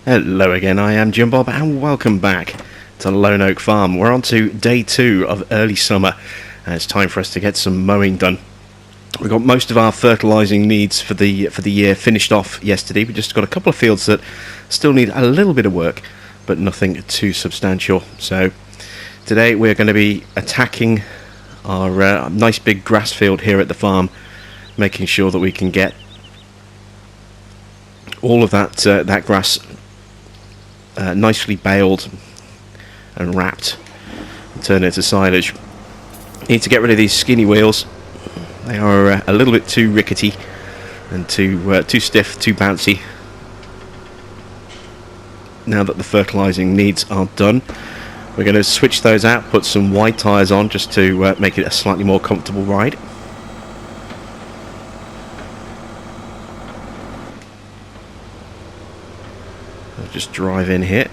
Hello again, I am Jim Bob and welcome back to Lone Oak Farm. We're on to day 2 of early summer and it's time for us to get some mowing done. We got most of our fertilising needs for the year finished off yesterday. We just got a couple of fields that still need a little bit of work, but nothing too substantial. So today we're going to be attacking our nice big grass field here at the farm, making sure that we can get all of that grass nicely baled and wrapped and turned into silage. Need to get rid of these skinny wheels. They are a little bit too rickety and too stiff, too bouncy. Now that the fertilising needs are done, we're going to switch those out, put some wide tyres on just to make it a slightly more comfortable ride. I'll just drive in here.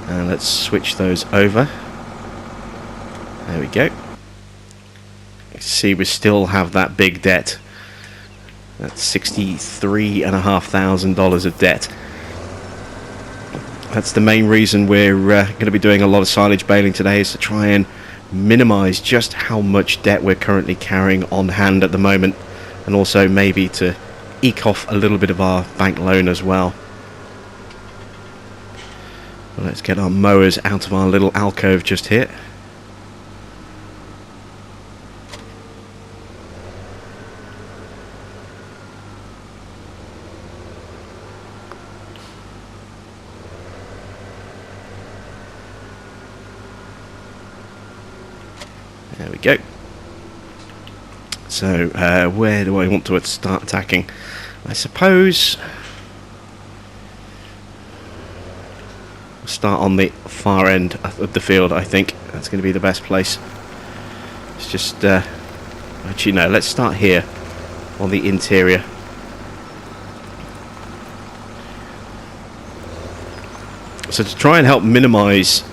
And let's switch those over. There we go. You see we still have that big debt. That's $63,500 of debt. That's the main reason we're going to be doing a lot of silage baling today, is to try and minimise just how much debt we're currently carrying on hand at the moment, and also maybe to eke off a little bit of our bank loan as well. Well, let's get our mowers out of our little alcove just here. There we go. So where do I want to start attacking? I suppose we'll start on the far end of the field. I think that's going to be the best place. It's just actually no, let's start here on the interior. So to try and help minimise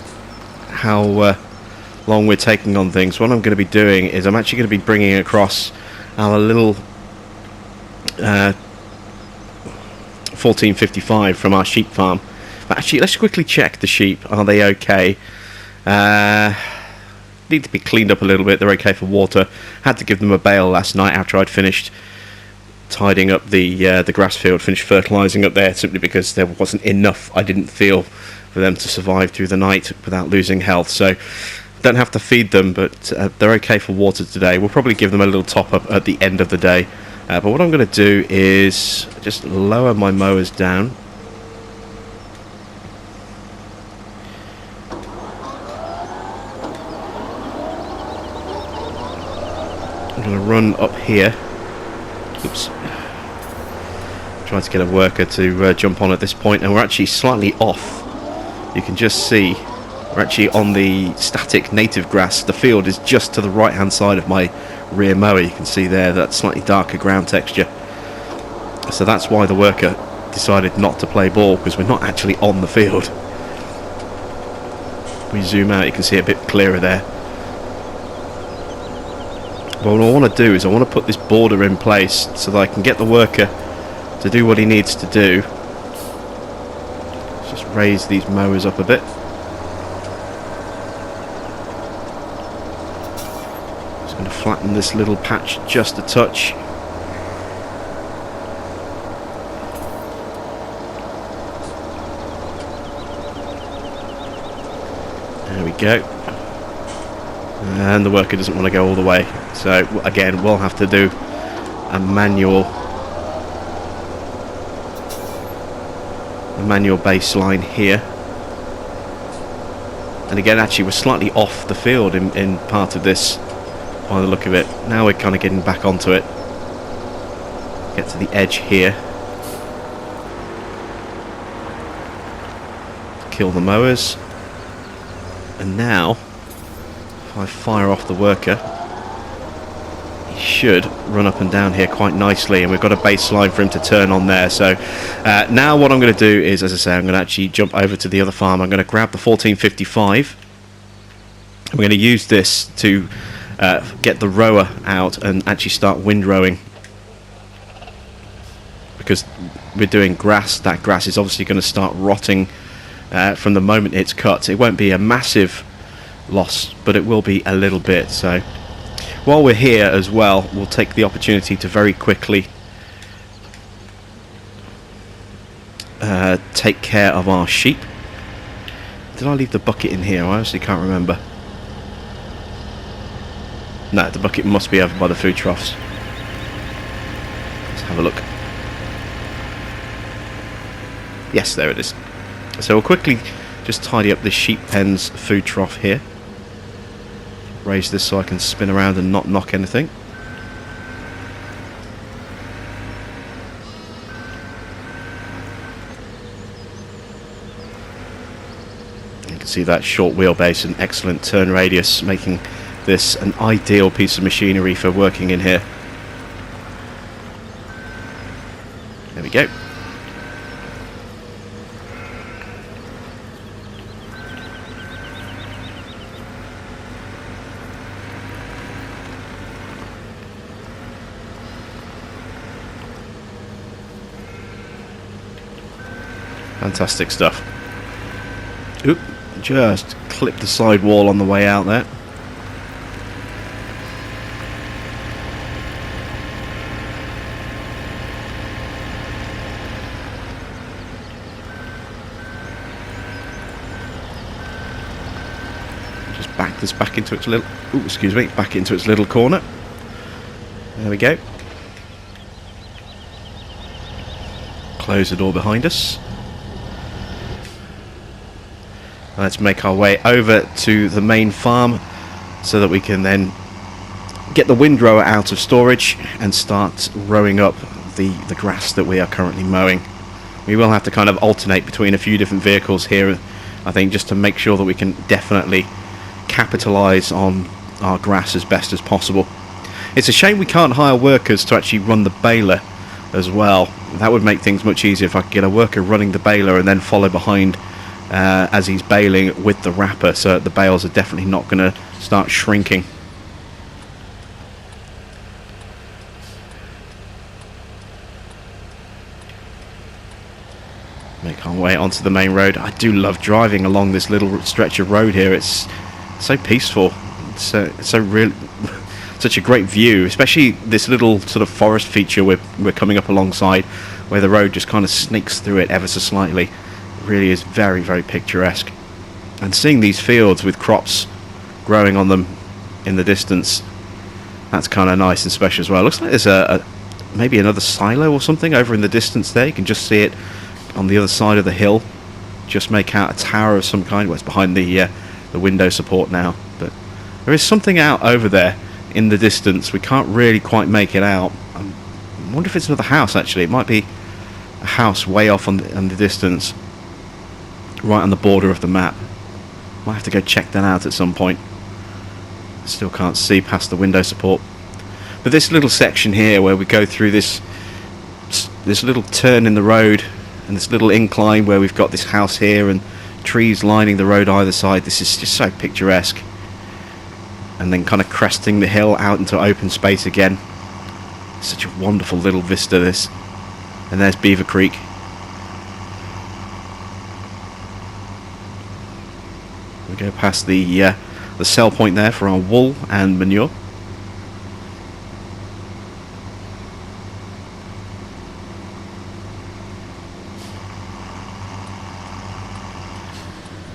how long we're taking on things, what I'm going to be doing is I'm actually going to be bringing across our little 1455 from our sheep farm. But actually, let's quickly check the sheep. Are they okay? Need to be cleaned up a little bit. They're okay for water. Had to give them a bale last night after I'd finished tidying up the grass field, finished fertilising up there, simply because there wasn't enough, I didn't feel, for them to survive through the night without losing health. So don't have to feed them, but they're okay for water today. We'll probably give them a little top up at the end of the day. But what I'm going to do is just lower my mowers down. I'm going to run up here. Oops. Try to get a worker to jump on at this point, and we're actually slightly off. You can just see we're actually on the static native grass. The field is just to the right hand side of my rear mower. You can see there that slightly darker ground texture. So that's why the worker decided not to play ball, because we're not actually on the field. If we zoom out, you can see a bit clearer there. But what I want to do is I want to put this border in place so that I can get the worker to do what he needs to do. Let's just raise these mowers up a bit. Flatten this little patch just a touch. There we go. And the worker doesn't want to go all the way, so again we'll have to do a manual baseline here. And again, actually we're slightly off the field in part of this, by the look of it. Now we're kind of getting back onto it. Get to the edge here. Kill the mowers. And now, if I fire off the worker, he should run up and down here quite nicely, and we've got a baseline for him to turn on there. So now what I'm going to do is, as I say, I'm going to actually jump over to the other farm. I'm going to grab the 1455. I'm going to use this to get the rower out and actually start windrowing. because we're doing grass, that grass is obviously going to start rotting from the moment it's cut. It won't be a massive loss, but it will be a little bit. So while we're here as well, we'll take the opportunity to very quickly take care of our sheep. Did I leave the bucket in here? I actually can't remember. No, the bucket must be over by the food troughs. Let's have a look. Yes, there it is. So we'll quickly just tidy up this sheep pen's food trough here. Raise this so I can spin around and not knock anything. See that short wheelbase and excellent turn radius, making this an ideal piece of machinery for working in here. There we go. Fantastic stuff. Oop. Just clipped the side wall on the way out there. Just back this back into its little, back into its little corner. There we go. Close the door behind us. Let's make our way over to the main farm so that we can then get the windrower out of storage and start rowing up the grass that we are currently mowing. We will have to kind of alternate between a few different vehicles here, I think, just to make sure that we can definitely capitalise on our grass as best as possible. It's a shame we can't hire workers to actually run the baler as well. That would make things much easier if I could get a worker running the baler and then follow behind as he's baling with the wrapper, so the bales are definitely not going to start shrinking. Make our way onto the main road. I do love driving along this little stretch of road here. It's so peaceful. It's so real, such a great view, especially this little sort of forest feature we're coming up alongside, where the road just kind of sneaks through it ever so slightly. Really is very, very picturesque. And seeing these fields with crops growing on them in the distance, that's kind of nice and special as well. Looks like there's maybe another silo or something over in the distance there. You can just see it on the other side of the hill. Just make out a tower of some kind. Well, it's behind the window support now, but there is something out over there in the distance. We can't really quite make it out. I wonder if it's another house. Actually, it might be a house way off on the distance, right on the border of the map. Might have to go check that out at some point. Still can't see past the window support. But this little section here where we go through this little turn in the road and this little incline where we've got this house here and trees lining the road either side, this is just so picturesque. And then kind of cresting the hill out into open space again. Such a wonderful little vista, this. And there's Beaver Creek. We go past the sell point there for our wool and manure.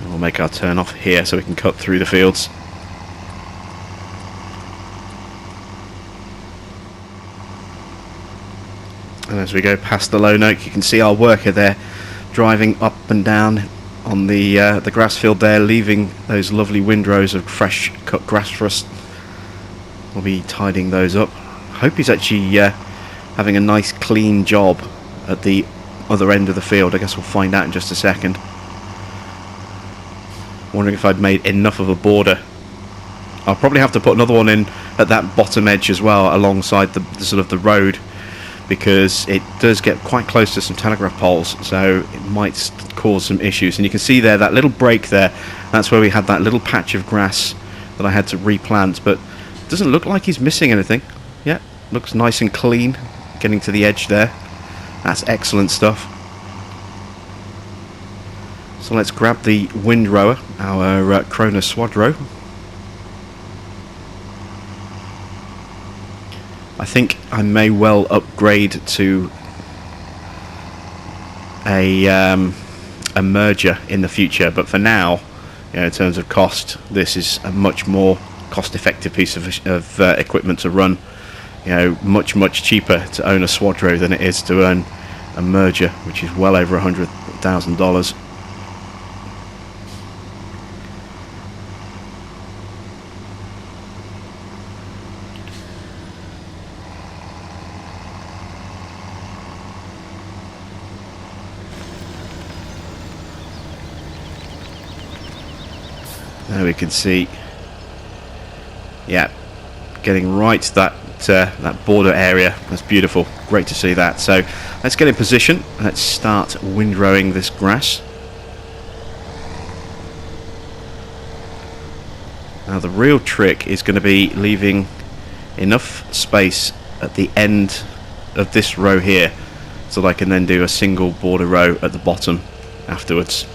And we'll make our turn off here so we can cut through the fields. And as we go past the lone oak, you can see our worker there driving up and down on the grass field there, leaving those lovely windrows of fresh cut grass for us. We'll be tidying those up. Hope he's actually having a nice clean job at the other end of the field. I guess we'll find out in just a second. Wondering if I'd made enough of a border. I'll probably have to put another one in at that bottom edge as well, alongside the sort of the road, because it does get quite close to some telegraph poles, so it might cause some issues. And you can see there that little break there, that's where we had that little patch of grass that I had to replant, but it doesn't look like he's missing anything. Yeah, looks nice and clean getting to the edge there. That's excellent stuff. So let's grab the Windrower, our Krona Swadro. I think I may well upgrade to a merger in the future, but for now, you know, in terms of cost, this is a much more cost-effective piece of equipment to run. You know, much cheaper to own a Swadro than it is to own a merger, which is well over $100,000. There we can see, yeah, getting right to that border area. That's beautiful. Great to see that. So let's get in position. Let's start windrowing this grass. Now the real trick is going to be leaving enough space at the end of this row here so that I can then do a single border row at the bottom afterwards.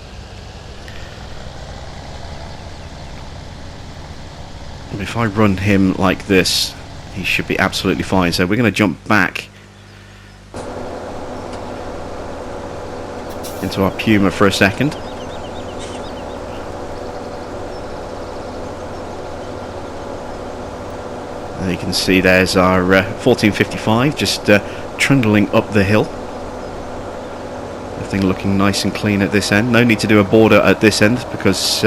If I run him like this, he should be absolutely fine. So we're going to jump back into our Puma for a second. And you can see there's our 1455 just trundling up the hill. Everything looking nice and clean at this end. No need to do a border at this end because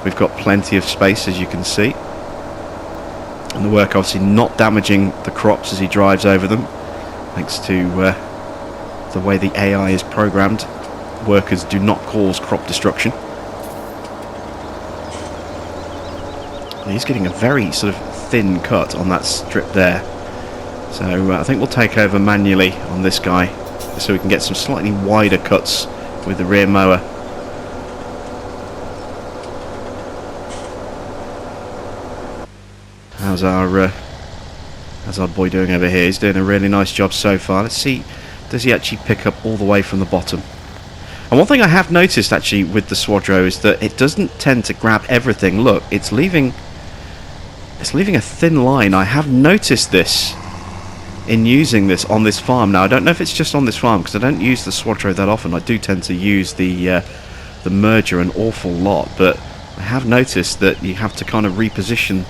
we've got plenty of space, as you can see. And the work obviously not damaging the crops as he drives over them, thanks to the way the AI is programmed. Workers do not cause crop destruction. He's getting a very sort of thin cut on that strip there, so I think we'll take over manually on this guy so we can get some slightly wider cuts with the rear mower. How's our boy doing over here? He's doing a really nice job so far. Let's see, does he actually pick up all the way from the bottom? And one thing I have noticed actually with the Swadro is that it doesn't tend to grab everything. Look, it's leaving a thin line. I have noticed this in using this on this farm. Now I don't know if it's just on this farm because I don't use the Swadro that often. I do tend to use the merger an awful lot, but I have noticed that you have to kind of reposition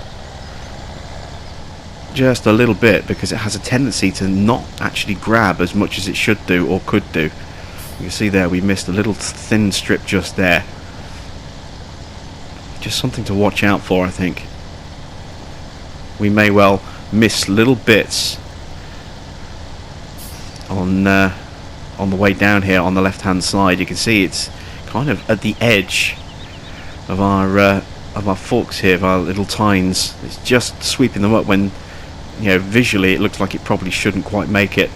just a little bit because it has a tendency to not actually grab as much as it should do or could do. You can see there we missed a little thin strip just there. Just something to watch out for, I think. We may well miss little bits on the way down here on the left hand side. You can see it's kind of at the edge of our forks here, of our little tines. It's just sweeping them up when, you know, visually it looks like it probably shouldn't quite make it.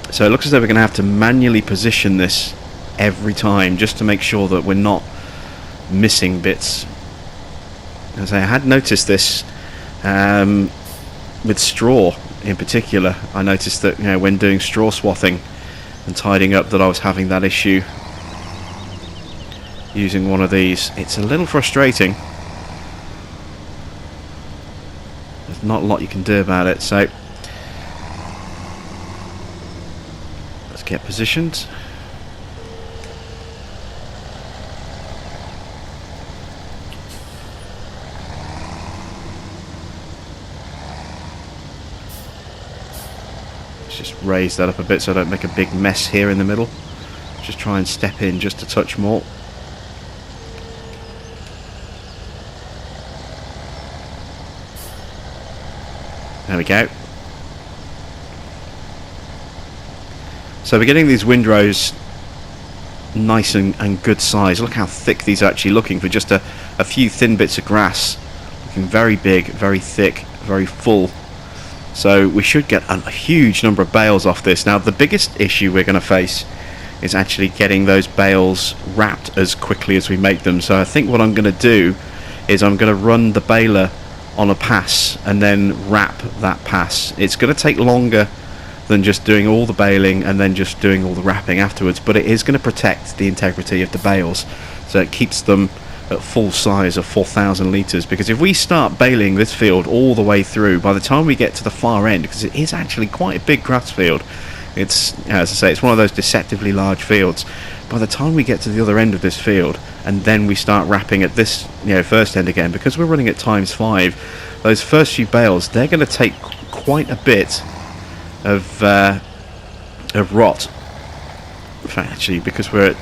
So it looks as though we're going to have to manually position this every time just to make sure that we're not missing bits. As I had noticed this with straw in particular. I noticed that, you know, when doing straw swathing and tidying up, that I was having that issue using one of these. It's a little frustrating. There's not a lot you can do about it, so let's get positioned. Let's just raise that up a bit so I don't make a big mess here in the middle. Just try and step in just a touch more. There we go. So we're getting these windrows nice and good size. Look how thick these are actually looking for just a few thin bits of grass. Looking very big, very thick, very full. So we should get a huge number of bales off this. Now the biggest issue we're going to face is actually getting those bales wrapped as quickly as we make them. So I think what I'm going to do is I'm going to run the baler on a pass and then wrap that pass. It's going to take longer than just doing all the baling and then just doing all the wrapping afterwards, but it is going to protect the integrity of the bales, so it keeps them at full size of 4,000 litres. Because if we start baling this field all the way through, by the time we get to the far end, because it is actually quite a big grass field, it's, as I say, it's one of those deceptively large fields. By the time we get to the other end of this field and then we start wrapping at this, first end again, because we're running at ×5, those first few bales, they're going to take quite a bit of rot. In fact, actually, because we're at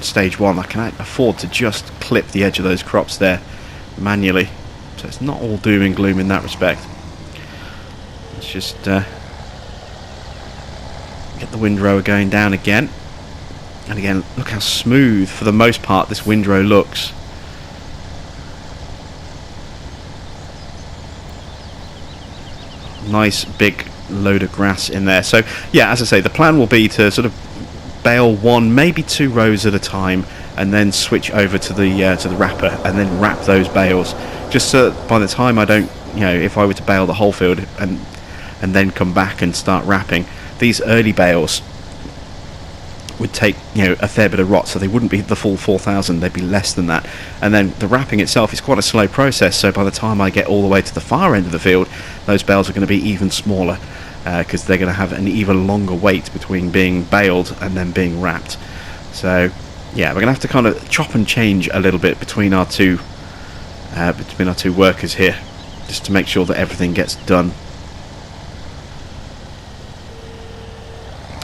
stage 1, I can afford to just clip the edge of those crops there manually, so it's not all doom and gloom in that respect. Let's just get the windrower going down again, and again, look how smooth for the most part this windrow looks. Nice big load of grass in there. So yeah, as I say, the plan will be to sort of bale 1, maybe 2 rows at a time, and then switch over to the wrapper, and then wrap those bales, just so that by the time I don't, if I were to bale the whole field and then come back and start wrapping, these early bales would take a fair bit of rot, so they wouldn't be the full 4,000, they'd be less than that. And then the wrapping itself is quite a slow process, so by the time I get all the way to the far end of the field, those bales are going to be even smaller, because they're going to have an even longer wait between being baled and then being wrapped. So yeah, we're going to have to kind of chop and change a little bit between our two workers here, just to make sure that everything gets done.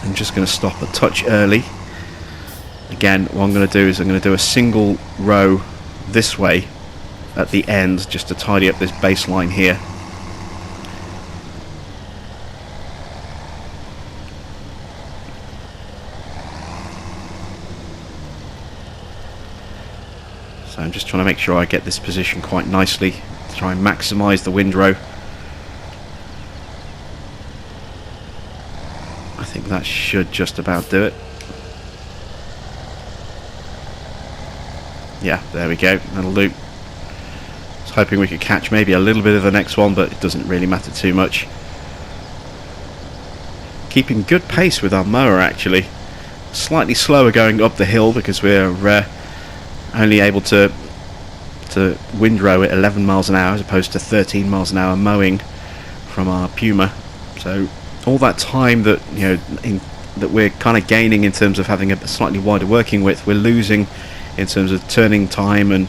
I'm just going to stop a touch early. Again, what I'm going to do is I'm going to do a single row this way at the end, just to tidy up this baseline here. So I'm just trying to make sure I get this position quite nicely to try and maximise the windrow. I think that should just about do it. Yeah, there we go, that'll do. I was hoping we could catch maybe a little bit of the next one, but it doesn't really matter too much. Keeping good pace with our mower actually. Slightly slower going up the hill because we're only able to windrow at 11 miles an hour as opposed to 13 miles an hour mowing from our Puma. So all that time that that we're kind of gaining in terms of having a slightly wider working width, we're losing in terms of turning time and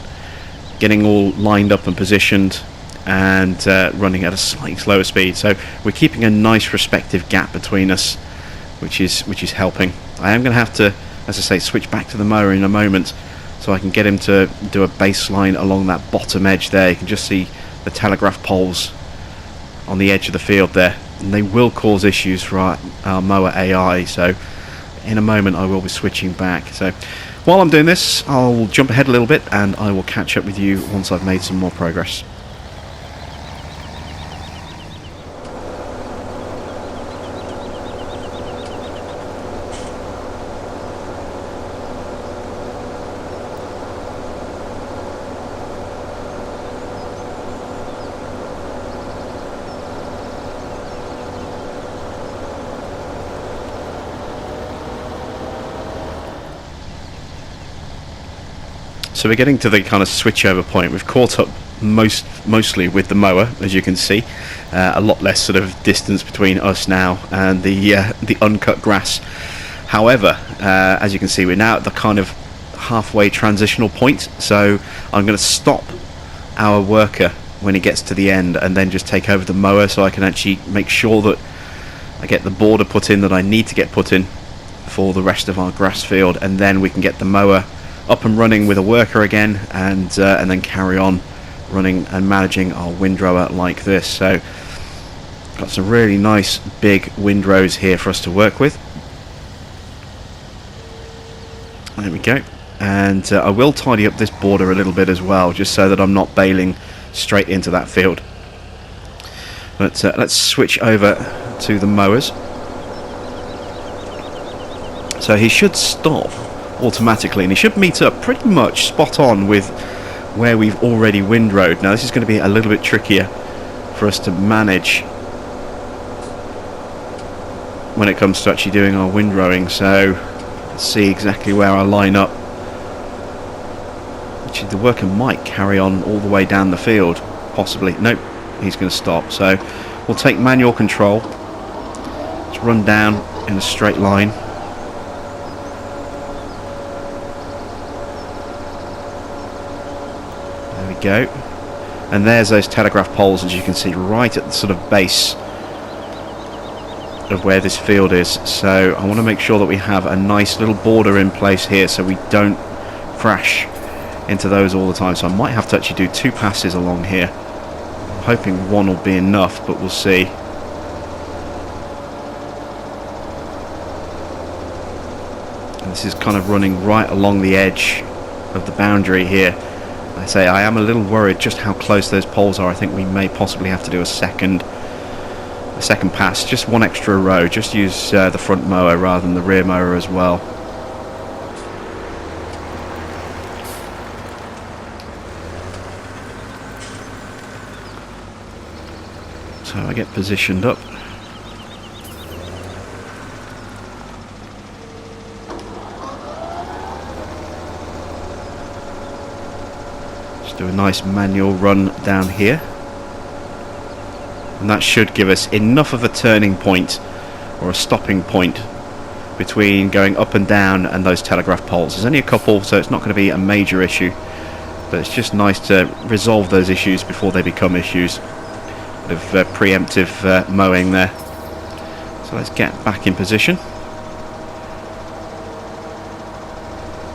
getting all lined up and positioned and running at a slightly slower speed. So we're keeping a nice respective gap between us, which is helping. I am going to have to, as I say, switch back to the mower in a moment so I can get him to do a baseline along that bottom edge there. You can just see the telegraph poles on the edge of the field there, and they will cause issues for our mower AI, so in a moment I will be switching back. So while I'm doing this, I'll jump ahead a little bit and I will catch up with you once I've made some more progress. So we're getting to the kind of switchover point. We've caught up mostly with the mower, as you can see. A lot less sort of distance between us now and the uncut grass. However, as you can see, we're now at the kind of halfway transitional point. So I'm going to stop our worker when he gets to the end and then just take over the mower, so I can actually make sure that I get the border put in that I need to get put in for the rest of our grass field, and then we can get the mower up and running with a worker again, and then carry on running and managing our windrower like this. So got some really nice big windrows here for us to work with. There we go. And I will tidy up this border a little bit as well, just so that I'm not baling straight into that field. But let's switch over to the mowers. So he should stop automatically, and he should meet up pretty much spot on with where we've already windrowed. Now this is going to be a little bit trickier for us to manage when it comes to actually doing our windrowing. So let's see exactly where I line up. Actually, the worker might carry on all the way down the field, possibly. Nope, he's going to stop. So we'll take manual control. Let's run down in a straight line. There we go. And there's those telegraph poles, as you can see, right at the sort of base of where this field is. So I want to make sure that we have a nice little border in place here so we don't crash into those all the time. So I might have to actually do 2 passes along here. I'm hoping 1 will be enough, but we'll see. And this is kind of running right along the edge of the boundary here. I say I am a little worried just how close those poles are. I think we may possibly have to do a second pass, just 1 extra row. Just use the front mower rather than the rear mower as well. So I get positioned up. Just do a nice manual run down here. And that should give us enough of a turning point or a stopping point between going up and down and those telegraph poles. There's only a couple, so it's not going to be a major issue, but it's just nice to resolve those issues before they become issues. Bit of preemptive mowing there. So let's get back in position,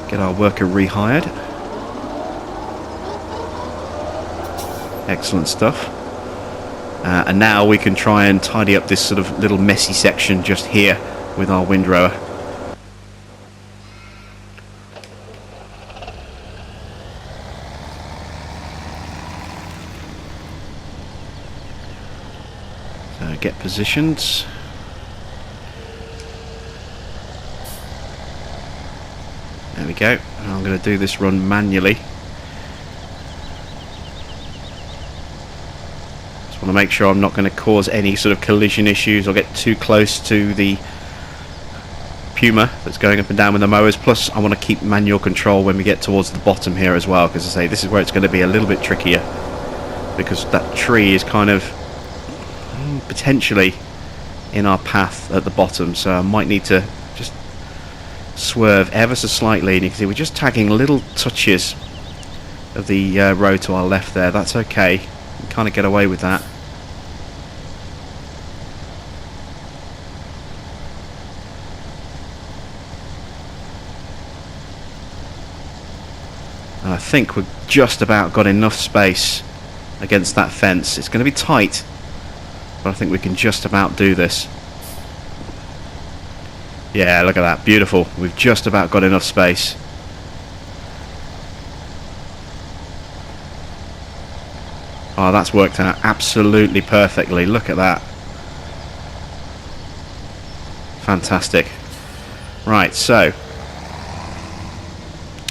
get our worker rehired. Excellent stuff. And now we can try and tidy up this sort of little messy section just here with our windrower. So get positioned. There we go. And I'm going to do this run manually. Want to make sure I'm not going to cause any sort of collision issues or get too close to the Puma that's going up and down with the mowers. Plus I want to keep manual control when we get towards the bottom here as well, because I say this is where it's going to be a little bit trickier, because that tree is kind of potentially in our path at the bottom, so I might need to just swerve ever so slightly. And you can see we're just tagging little touches of the road to our left there. That's okay, we can kind of get away with that. And I think we've just about got enough space against that fence. It's going to be tight, but I think we can just about do this. Yeah, look at that, beautiful. We've just about got enough space. Oh, that's worked out absolutely perfectly. Look at that. Fantastic. Right, so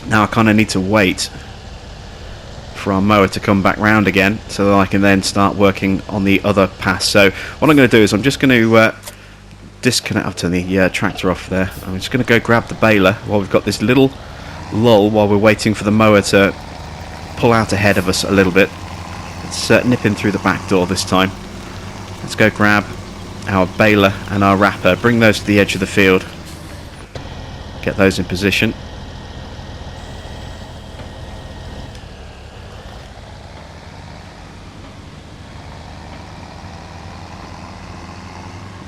now I kind of need to wait for our mower to come back round again so that I can then start working on the other pass. So what I'm going to do is I'm just going to disconnect. I've turned the tractor off there. I'm just going to go grab the baler while we've got this little lull while we're waiting for the mower to pull out ahead of us a little bit. Let's nip in through the back door this time. Let's go grab our baler and our wrapper, bring those to the edge of the field, get those in position.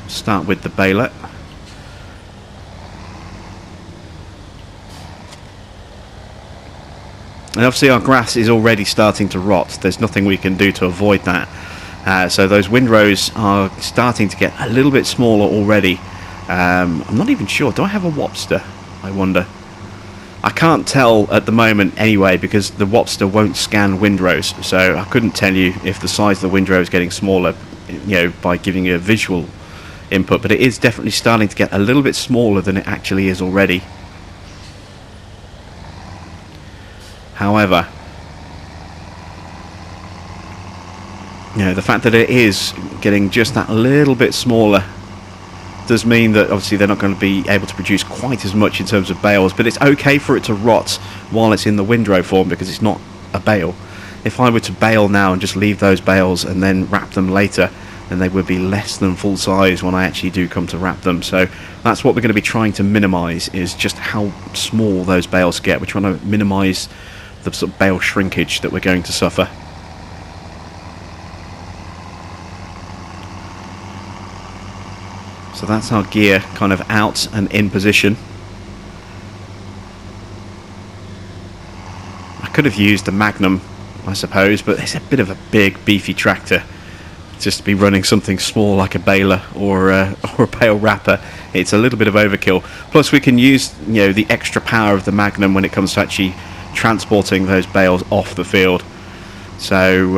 Start with the baler. And obviously our grass is already starting to rot. There's nothing we can do to avoid that. So those windrows are starting to get a little bit smaller already. I'm not even sure. Do I have a Wopster? I wonder. I can't tell at the moment anyway, because the Wopster won't scan windrows. So I couldn't tell you if the size of the windrow is getting smaller, you know, by giving you a visual input, but it is definitely starting to get a little bit smaller than it actually is already. However, You know, the fact that it is getting just that little bit smaller does mean that obviously they're not going to be able to produce quite as much in terms of bales, but it's okay for it to rot while it's in the windrow form because it's not a bale. If I were to bale now and just leave those bales and then wrap them later, then they would be less than full size when I actually do come to wrap them. So that's what we're going to be trying to minimise, is just how small those bales get. We're trying to minimise the sort of bale shrinkage that we're going to suffer. So that's our gear kind of out and in position. I could have used the Magnum, I suppose, but it's a bit of a big beefy tractor. Just to be running something small like a baler or a bale wrapper, it's a little bit of overkill. Plus we can use, you know, the extra power of the Magnum when it comes to actually transporting those bales off the field. So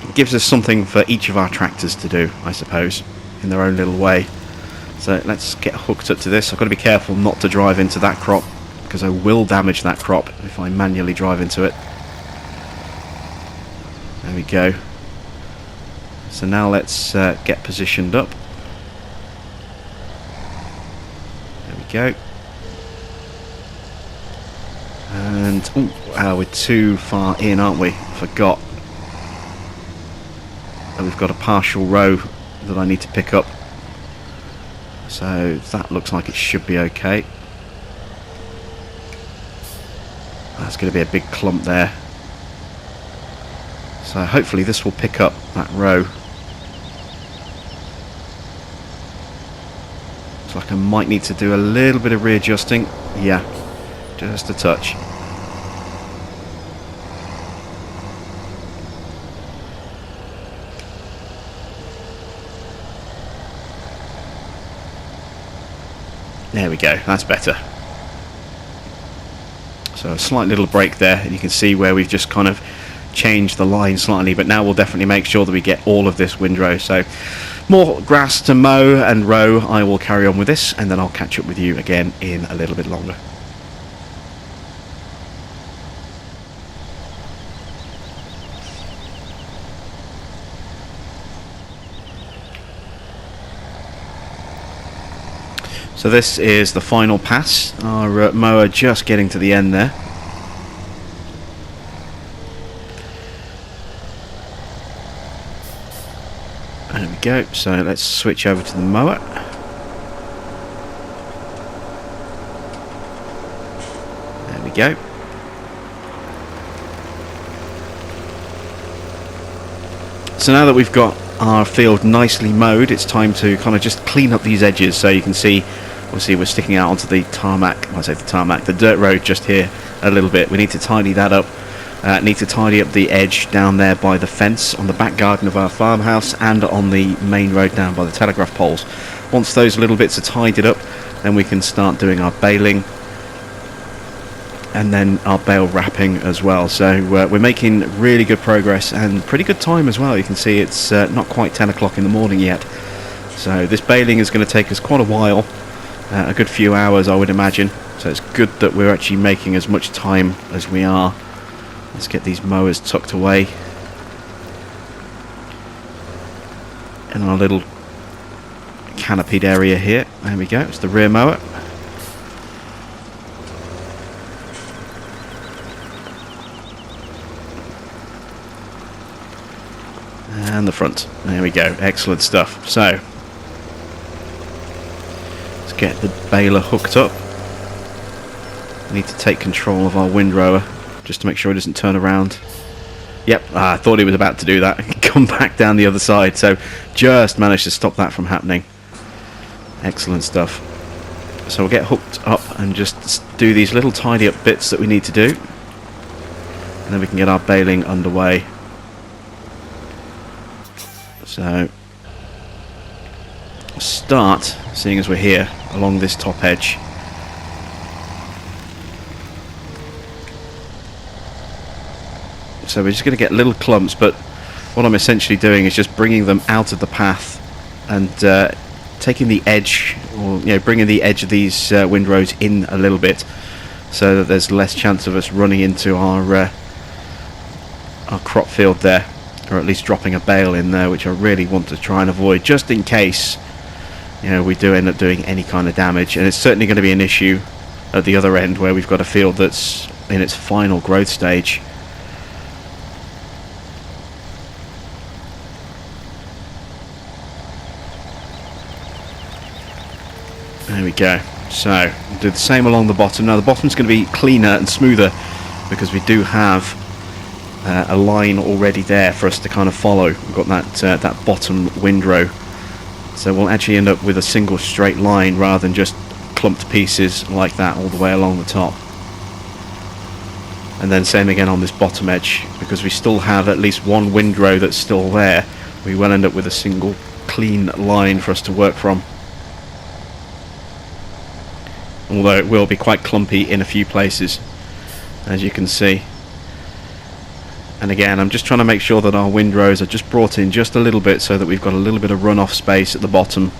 it gives us something for each of our tractors to do, I suppose, in their own little way. So let's get hooked up to this. I've got to be careful not to drive into that crop, because I will damage that crop if I manually drive into it. There we go. So now let's get positioned up. There we go. And we're too far in, aren't we? Forgot. And we've got a partial row that I need to pick up. So that looks like it should be okay. That's going to be a big clump there. So hopefully this will pick up that row. Looks like I might need to do a little bit of readjusting. Yeah, just a touch. There we go, that's better. So a slight little break there, and you can see where we've just kind of changed the line slightly, but now we'll definitely make sure that we get all of this windrow. So more grass to mow and row. I will carry on with this, and then I'll catch up with you again in a little bit longer. So this is the final pass. Our mower just getting to the end there. There we go. So let's switch over to the mower. There we go. So now that we've got our field nicely mowed, it's time to kind of just clean up these edges. So you can see, obviously we're sticking out onto the tarmac, I say the tarmac, the dirt road just here a little bit. We need to tidy that up. Need to tidy up the edge down there by the fence on the back garden of our farmhouse and on the main road down by the telegraph poles. Once those little bits are tidied up, then we can start doing our baling and then our bale wrapping as well. So we're making really good progress and pretty good time as well. You can see it's not quite 10 o'clock in the morning yet. So this baling is going to take us quite a while, a good few hours I would imagine. So it's good that we're actually making as much time as we are. Let's get these mowers tucked away in our little canopied area here. There we go, it's the rear mower. And the front. There we go, excellent stuff. So let's get the baler hooked up. We need to take control of our windrower just to make sure it doesn't turn around. Yep, I thought he was about to do that. Come back down the other side. So just managed to stop that from happening. Excellent stuff. So we'll get hooked up and just do these little tidy up bits that we need to do. And then we can get our baling underway. So start, seeing as we're here, along this top edge. So we're just going to get little clumps, but what I'm essentially doing is just bringing them out of the path and taking the edge, or bringing the edge of these windrows in a little bit, so that there's less chance of us running into our crop field there. or at least dropping a bale in there, which I really want to try and avoid, just in case, you know, we do end up doing any kind of damage. And it's certainly going to be an issue at the other end, where we've got a field that's in its final growth stage. There we go. So we'll do the same along the bottom. Now the bottom's going to be cleaner and smoother because we do have a line already there for us to kind of follow. We've got that bottom windrow, so we'll actually end up with a single straight line rather than just clumped pieces like that all the way along the top. And then same again on this bottom edge, because we still have at least one windrow that's still there. We will end up with a single clean line for us to work from, although it will be quite clumpy in a few places, as you can see. And again, I'm just trying to make sure that our windrows are just brought in just a little bit, so that we've got a little bit of runoff space at the bottom.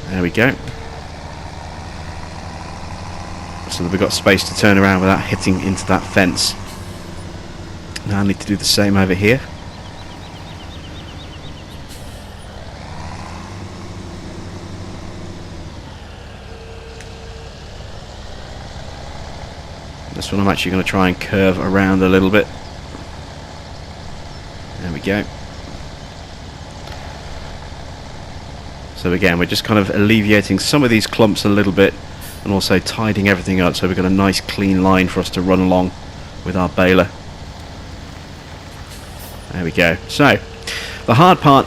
There we go. So that we've got space to turn around without hitting into that fence. Now I need to do the same over here. This one I'm actually going to try and curve around a little bit. There we go. So again, we're just kind of alleviating some of these clumps a little bit, and also tidying everything up so we've got a nice clean line for us to run along with our baler. There we go. So the hard part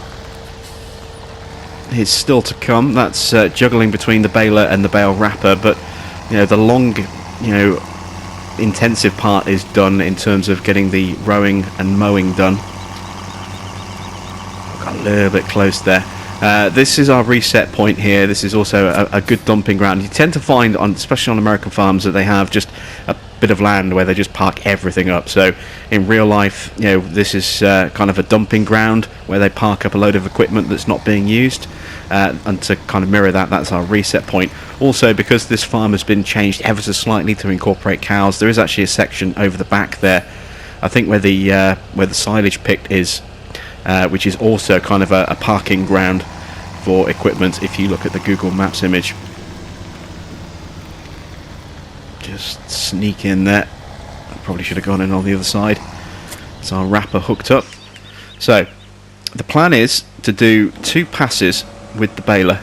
is still to come. That's juggling between the baler and the bale wrapper, but you know, the long, you know, intensive part is done in terms of getting the rowing and mowing done. Got a little bit close there. This is our reset point here. This is also a good dumping ground. You tend to find, especially on American farms, that they have just a bit of land where they just park everything up. So in real life, you know, this is kind of a dumping ground where they park up a load of equipment that's not being used. And to kind of mirror that, that's our reset point. Also, because this farm has been changed ever so slightly to incorporate cows, there is actually a section over the back there, I think where the silage pit is, which is also kind of a parking ground for equipment if you look at the Google Maps image. Just sneak in there. I probably should have gone in on the other side. It's our wrapper hooked up. So the plan is to do 2 passes with the baler.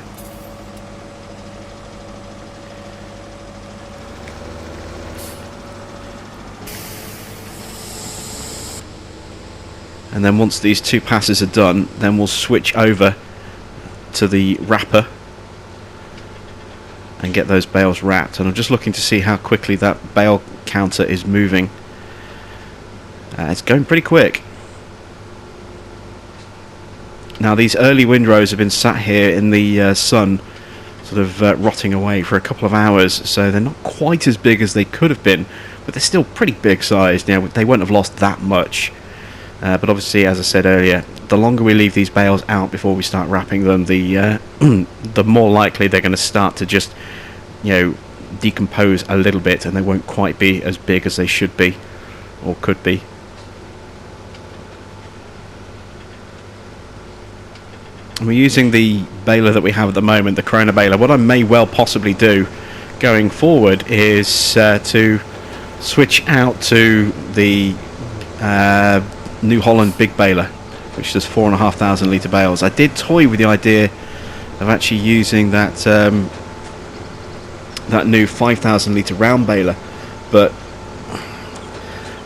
And then once these 2 passes are done, then we'll switch over to the wrapper and get those bales wrapped. And I'm just looking to see how quickly that bale counter is moving. It's going pretty quick. Now these early windrows have been sat here in the sun, sort of rotting away for a couple of hours, so they're not quite as big as they could have been, but they're still pretty big sized. You know, they won't have lost that much. But obviously, as I said earlier, the longer we leave these bales out before we start wrapping them, the more likely they're going to start to just, you know, decompose a little bit, and they won't quite be as big as they should be or could be. And we're using the baler that we have at the moment, the Corona baler. What I may well possibly do going forward is to switch out to the New Holland big baler, which does 4,500 litre bales. I did toy with the idea of actually using that that new 5,000 litre round baler, but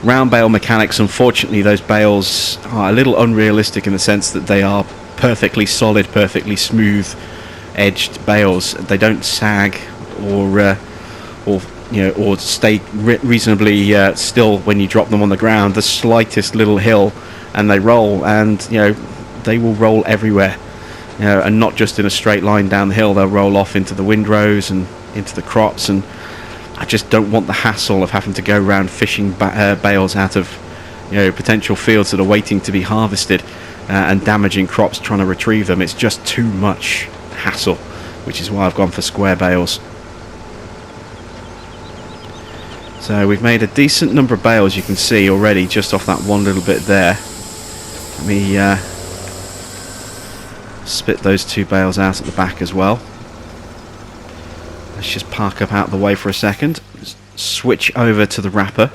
round bale mechanics, unfortunately, those bales are a little unrealistic in the sense that they are perfectly solid, perfectly smooth edged bales. They don't sag or stay reasonably still when you drop them on the ground. The slightest little hill and they roll, and you know, they will roll everywhere, you know, and not just in a straight line down the hill. They'll roll off into the windrows and into the crops, and I just don't want the hassle of having to go around fishing bales out of, you know, potential fields that are waiting to be harvested and damaging crops trying to retrieve them. It's just too much hassle, which is why I've gone for square bales. So we've made a decent number of bales, you can see already, just off that one little bit there. Let me spit those 2 bales out at the back as well. Let's just park up out of the way for a second. Switch over to the wrapper.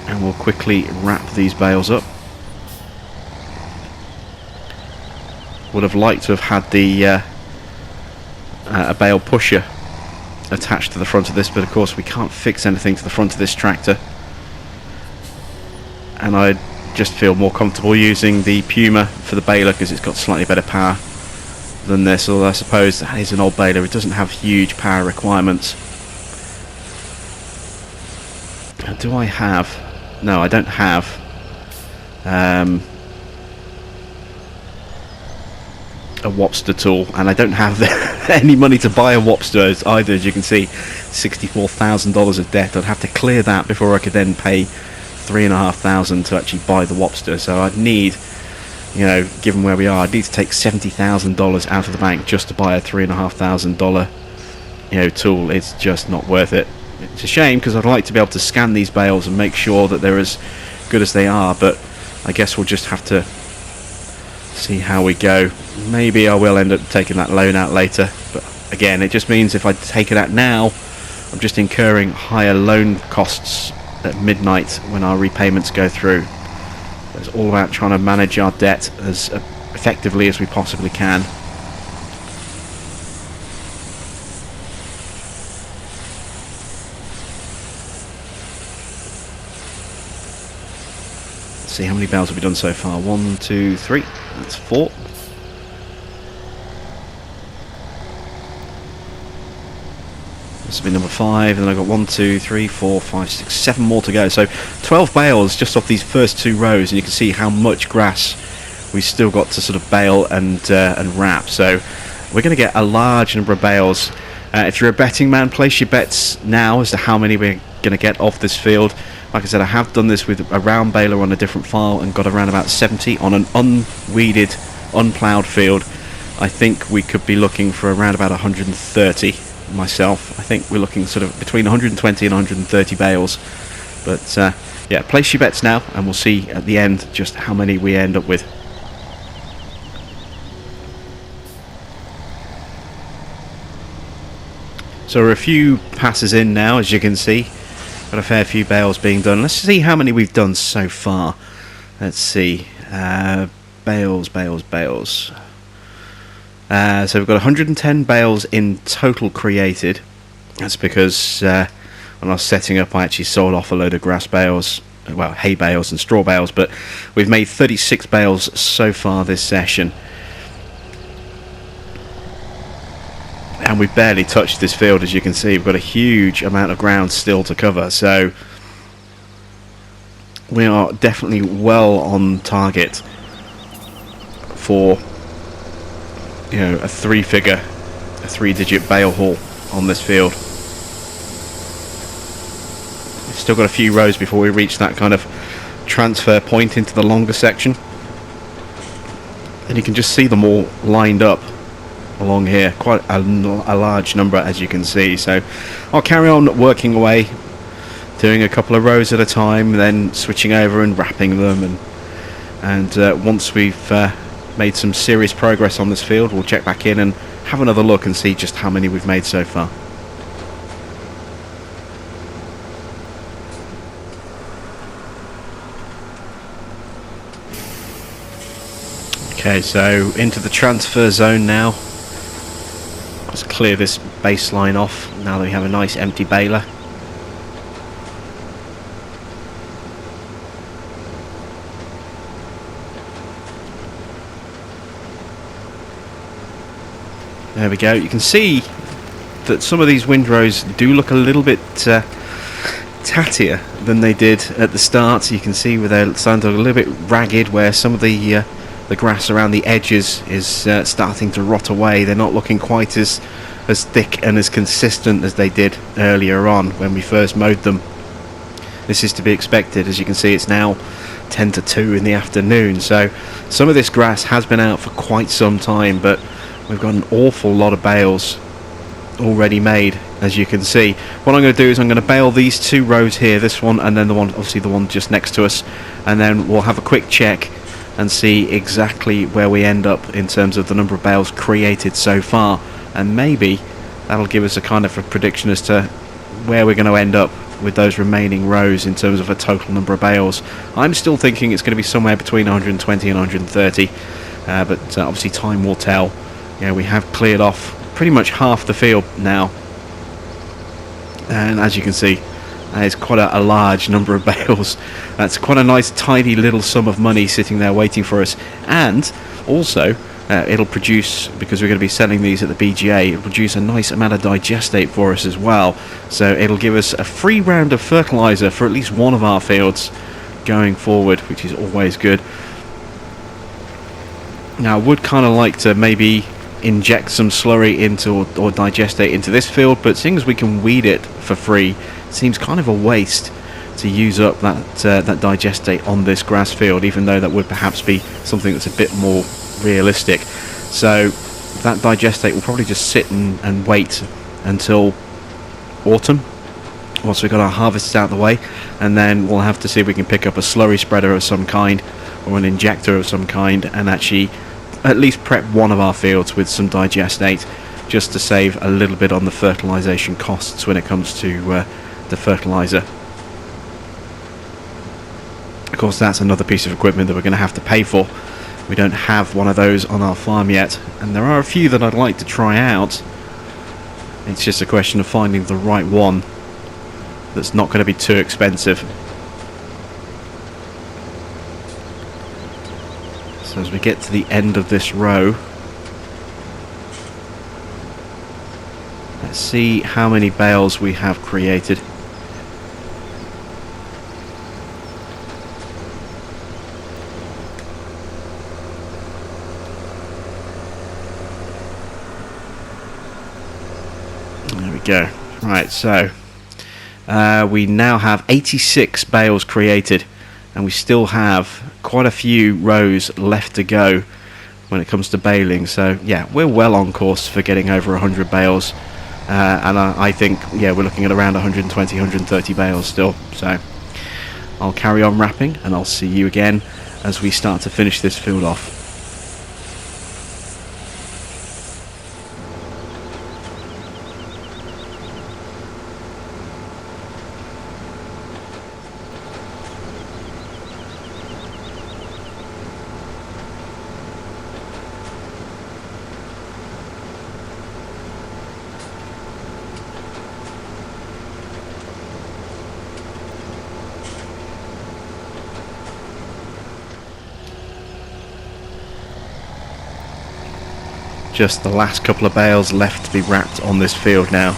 And we'll quickly wrap these bales up. Would have liked to have had the a bale pusher attached to the front of this, but of course we can't fix anything to the front of this tractor. And I just feel more comfortable using the Puma for the baler because it's got slightly better power than this, although I suppose that is an old baler. It doesn't have huge power requirements. Do I have... No, I don't have a Wopster tool, and I don't have any money to buy a Wopster either. As you can see, $64,000 of debt. I'd have to clear that before I could then pay $3,500 to actually buy the Wopster. So I'd need, you know, given where we are, I'd need to take $70,000 out of the bank just to buy a $3,500, you know, tool. It's just not worth it. It's a shame because I'd like to be able to scan these bales and make sure that they're as good as they are, but I guess we'll just have to see how we go. Maybe I will end up taking that loan out later, but again, it just means if I take it out now, I'm just incurring higher loan costs at midnight when our repayments go through. It's all about trying to manage our debt as effectively as we possibly can. Let's see how many bales have we done so far. 1, 2, 3. That's 4. This will be number 5, and then I've got 1, 2, 3, 4, 5, 6, 7 more to go. So 12 bales just off these first 2 rows, and you can see how much grass we've still got to sort of bale and wrap. So we're going to get a large number of bales. If you're a betting man, place your bets now as to how many we're going to get off this field. Like I said, I have done this with a round baler on a different file and got around about 70 on an unweeded, unploughed field. I think we could be looking for around about 130 myself. I think we're looking sort of between 120 and 130 bales. But yeah, place your bets now and we'll see at the end just how many we end up with. So we're a few passes in now, as you can see. Got a fair few bales being done. Let's see how many we've done so far. Let's see. Bales. So we've got 110 bales in total created. That's because when I was setting up I actually sold off a load of grass bales, well, hay bales and straw bales, but we've made 36 bales so far this session. And we've barely touched this field, as you can see. We've got a huge amount of ground still to cover, so we are definitely well on target for, you know, a 3-digit bale haul on this field. We've still got a few rows before we reach that kind of transfer point into the longer section, and you can just see them all lined up along here, quite a large number, as you can see. So I'll carry on working away, doing a couple of rows at a time, then switching over and wrapping them, and once we've made some serious progress on this field, we'll check back in and have another look and see just how many we've made so far. Okay, so into the transfer zone now. Let's clear this baseline off now that we have a nice empty baler. There we go. You can see that some of these windrows do look a little bit tattier than they did at the start. You can see where they're starting to look a little bit ragged, where some of the grass around the edges is starting to rot away. They're not looking quite as thick and as consistent as they did earlier on when we first mowed them. This is to be expected. As you can see, it's now 10 to 2 in the afternoon, so some of this grass has been out for quite some time, but we've got an awful lot of bales already made, as you can see. What I'm going to do is I'm going to bale these 2 rows here, this one and then the one, obviously the one just next to us, and then we'll have a quick check and see exactly where we end up in terms of the number of bales created so far, and maybe that'll give us a kind of a prediction as to where we're going to end up with those remaining rows in terms of a total number of bales. I'm still thinking it's going to be somewhere between 120 and 130, but obviously time will tell. You know, we have cleared off pretty much half the field now, and as you can see, it's quite a large number of bales. That's quite a nice tidy little sum of money sitting there waiting for us, and also it'll produce, because we're going to be selling these at the BGA, it'll produce a nice amount of digestate for us as well, so it'll give us a free round of fertilizer for at least one of our fields going forward, which is always good. Now I would kind of like to maybe inject some slurry into or digestate into this field, but seeing as we can weed it for free, it seems kind of a waste to use up that digestate on this grass field, even though that would perhaps be something that's a bit more realistic. So that digestate will probably just sit and wait until autumn, once we've got our harvests out of the way, and then we'll have to see if we can pick up a slurry spreader of some kind or an injector of some kind and actually at least prep one of our fields with some digestate, just to save a little bit on the fertilization costs when it comes to the fertilizer. Of course, that's another piece of equipment that we're going to have to pay for. We don't have one of those on our farm yet, and there are a few that I'd like to try out. It's just a question of finding the right one that's not going to be too expensive. So as we get to the end of this row, let's see how many bales we have created. There we go. Right, so we now have 86 bales created, and we still have quite a few rows left to go when it comes to baling. So yeah, we're well on course for getting over 100 bales, and I think, yeah, we're looking at around 120, 130 bales still. So I'll carry on wrapping, and I'll see you again as we start to finish this field off. Just the last couple of bales left to be wrapped on this field now.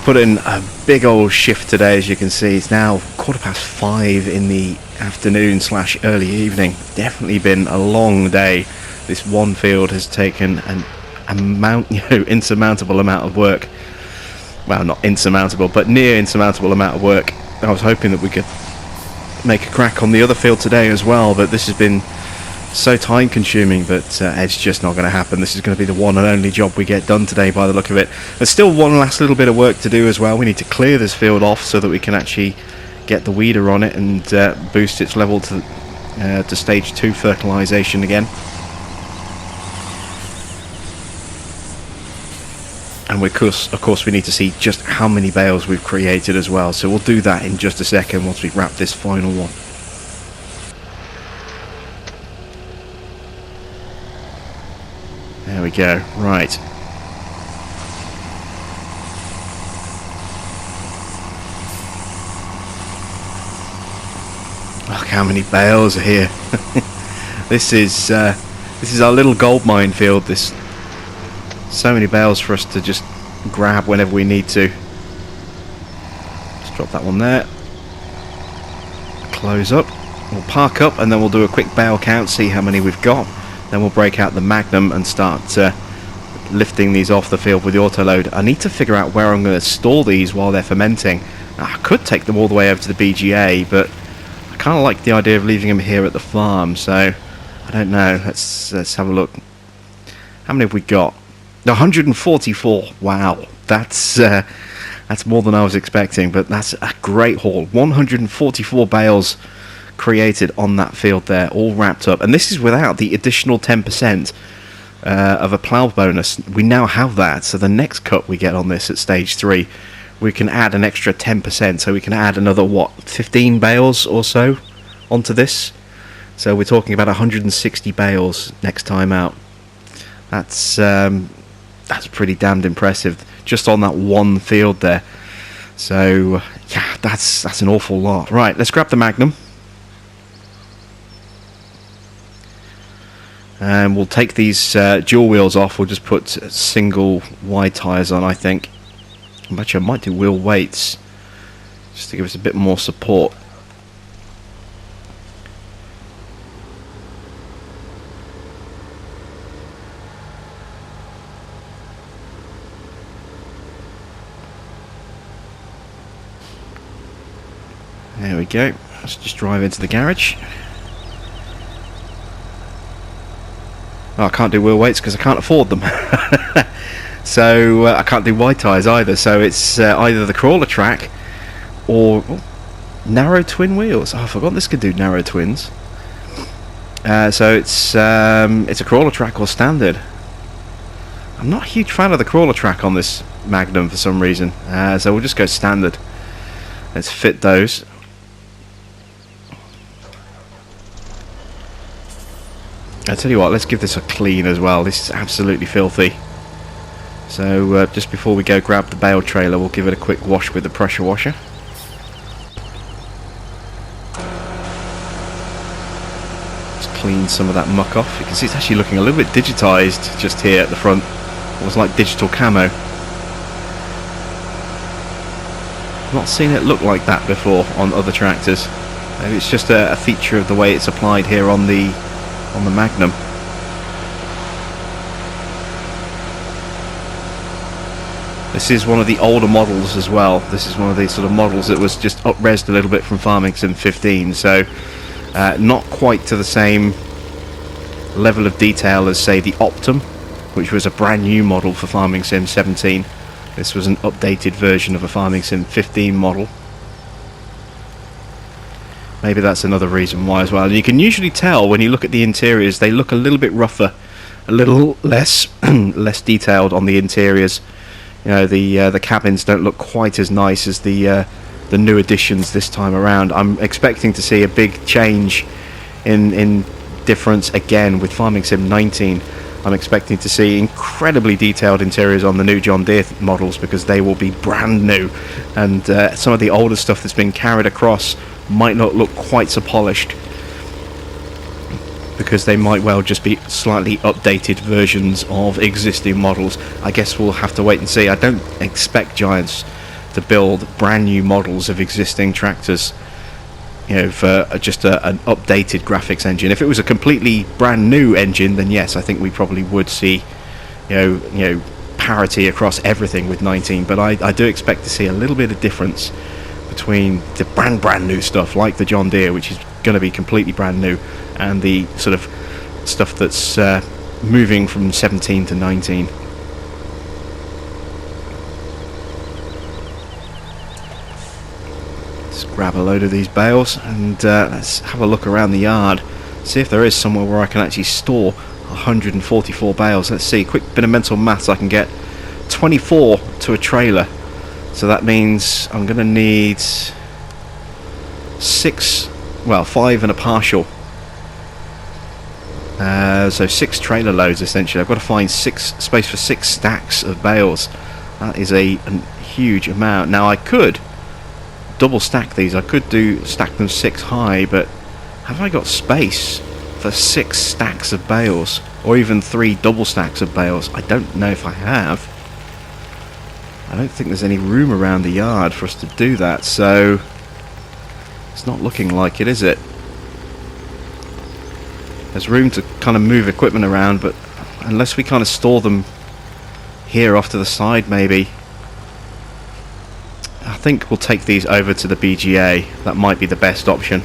Put in a big old shift today, as you can see. It's now 5:15 in the afternoon / early evening. Definitely been a long day. This one field has taken an insurmountable amount of work. Well, not insurmountable, but near insurmountable amount of work. I was hoping that we could make a crack on the other field today as well, but this has been so time consuming that it's just not going to happen. This is going to be the one and only job we get done today by the look of it. There's still one last little bit of work to do as well. We need to clear this field off so that we can actually get the weeder on it and boost its level to stage 2 fertilization again. And of course we need to see just how many bales we've created as well, so we'll do that in just a second once we wrap this final one. There we go, right. Look how many bales are here. This is our little gold mine field. This so many bales for us to just grab whenever we need to. Just drop that one there. Close up. We'll park up and then we'll do a quick bale count, see how many we've got. Then we'll break out the Magnum and start lifting these off the field with the autoload. I need to figure out where I'm going to store these while they're fermenting. I could take them all the way over to the BGA, but I kind of like the idea of leaving them here at the farm, so I don't know. Let's have a look. How many have we got? 144. Wow. that's more than I was expecting, but that's a great haul. 144 bales created on that field there, all wrapped up, and this is without the additional 10% of a plough bonus. We now have that, so the next cut we get on this at stage 3, we can add an extra 10%, so we can add another, what, 15 bales or so onto this. So we're talking about 160 bales next time out. That's pretty damned impressive, just on that one field there. So yeah, that's an awful lot. Right, let's grab the Magnum, and we'll take these dual wheels off. We'll just put single wide tyres on, I think. Actually, I might do wheel weights just to give us a bit more support. There we go. Let's just drive into the garage. Oh, I can't do wheel weights because I can't afford them. So I can't do wide tyres either. So it's either the crawler track or narrow twin wheels. Oh, I forgot this could do narrow twins. So it's a crawler track or standard. I'm not a huge fan of the crawler track on this Magnum for some reason. So we'll just go standard. Let's fit those. I tell you what, let's give this a clean as well. This is absolutely filthy. So just before we go grab the bale trailer, we'll give it a quick wash with the pressure washer. Just clean some of that muck off. You can see it's actually looking a little bit digitised just here at the front. Almost like digital camo. I've not seen it look like that before on other tractors. Maybe it's just a feature of the way it's applied here on the Magnum. This is one of the older models as well. This is one of the sort of models that was just up-resed a little bit from Farming Sim 15, so not quite to the same level of detail as, say, the Optum, which was a brand new model for Farming Sim 17. This was an updated version of a Farming Sim 15 model. Maybe that's another reason why as well. And you can usually tell when you look at the interiors, they look a little bit rougher, a little less less detailed on the interiors. You know, the cabins don't look quite as nice as the new additions this time around. I'm expecting to see a big change in difference again with Farming Sim 19. I'm expecting to see incredibly detailed interiors on the new John Deere models because they will be brand new, and some of the older stuff that's been carried across might not look quite so polished because they might well just be slightly updated versions of existing models. I guess we'll have to wait and see. I don't expect Giants to build brand new models of existing tractors, you know, for just an updated graphics engine. If it was a completely brand new engine, then yes, I think we probably would see, you know, parity across everything with 19. But I do expect to see a little bit of difference between the brand new stuff like the John Deere, which is going to be completely brand new, and the sort of stuff that's moving from 17 to 19. Let's grab a load of these bales and let's have a look around the yard, see if there is somewhere where I can actually store 144 bales. Let's see, quick bit of mental maths. I can get 24 to a trailer. So that means I'm going to need 5 and a partial. So 6 trailer loads essentially. I've got to find space for 6 stacks of bales. That is a huge amount. Now I could double stack these. I could stack them 6 high, but have I got space for 6 stacks of bales? Or even 3 double stacks of bales? I don't know if I have. I don't think there's any room around the yard for us to do that, so it's not looking like it, is it? There's room to kind of move equipment around, but unless we kind of store them here off to the side, maybe. I think we'll take these over to the BGA. That might be the best option.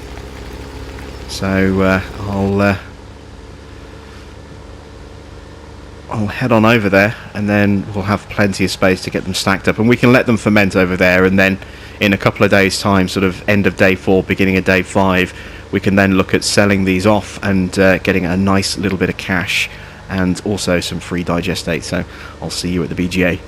I'll head on over there, and then we'll have plenty of space to get them stacked up, and we can let them ferment over there, and then in a couple of days time, sort of end of day 4, beginning of day 5, we can then look at selling these off and getting a nice little bit of cash and also some free digestate. So I'll see you at the BGA.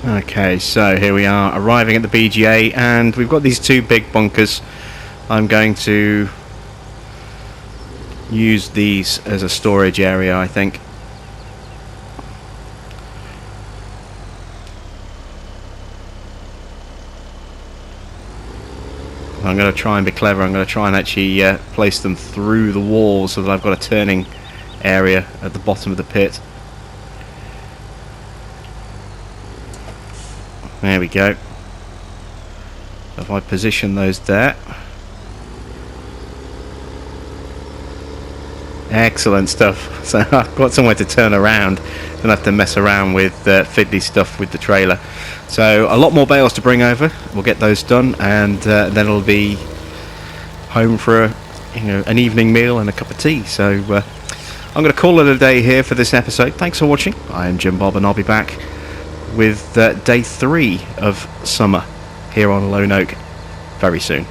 Okay, so here we are arriving at the BGA, and we've got these 2 big bunkers. I'm going to use these as a storage area, I think. I'm going to try and be clever. I'm going to try and actually place them through the wall so that I've got a turning area at the bottom of the pit. There we go. If I position those there. Excellent stuff. So I've got somewhere to turn around. Don't have to mess around with fiddly stuff with the trailer. So a lot more bales to bring over. We'll get those done, and then it'll be home for an evening meal and a cup of tea. So I'm going to call it a day here for this episode. Thanks for watching. I am Jim Bob, and I'll be back with day 3 of summer here on Lone Oak very soon.